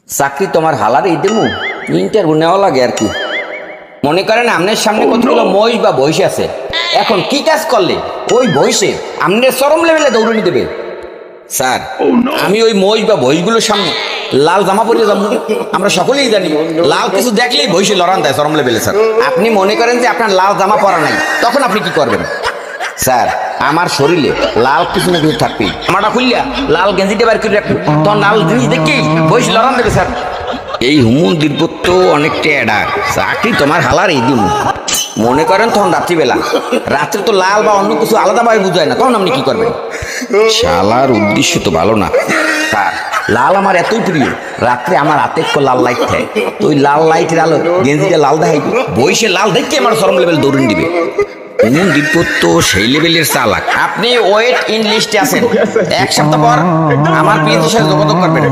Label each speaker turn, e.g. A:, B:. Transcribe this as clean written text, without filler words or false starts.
A: চাকরি তোমার হালারে দেবো ইন্টারভিউ নেওয়া লাগে আর কি। মনে করেন আপনার সামনে কতগুলো মহিষ বা বহিষ আছে, এখন কি কাজ করলে ওই বহিষে আপনার চরম লেভেলে দৌড়ানি দেবে। স্যার আমি ওই মহিষ বা বহিষগুলোর সামনে লাল জামা পরিয়ে যাবো, আমরা সকলেই জানি লাল কিছু দেখলেই বহিষে লড়ান দেয় চরম লেভেলে। স্যার আপনি মনে করেন যে আপনার লাল জামা পরা নাই, তখন আপনি কি করবেন? স্যার আমার শরীরে লাল কিছু না কিছু থাকবেই, আমারটা খুললিয়া লাল গেঞ্জিটা বার করে রাখবেন, তখন লাল জিনিস দেখেই বহিষ লড়ান দেবে। স্যার এই হুমুন দীর্ঘত্ব অনেকটা এডা, চাকরি তোমার হালার এই দিন মনে করেন তখন রাত্রিবেলা, রাত্রে তো লাল বা অন্য কিছু আলাদাভাবে বুঝায় না, তখন আপনি কি করবেন? শালার উদ্দেশ্য তো ভালো না। স্যার লাল আমার এতই প্রিয়, রাত্রে আমার হাতে একটু লাল লাইট থাকে, তো ওই লাল লাইটের আলো গেঞ্জিটা লাল দেখাইবে, বইসে লাল দেখে আমার চরম লেভেল দৌড়িয়ে দিবে। হুমুন দীর্ঘত্ব সেই লেভেলের চালাক। আপনি ওয়েট ইন লিস্টে আছেন, এক সপ্তাহ পর আমার পিএসের সাথে যোগাযোগ করবেন।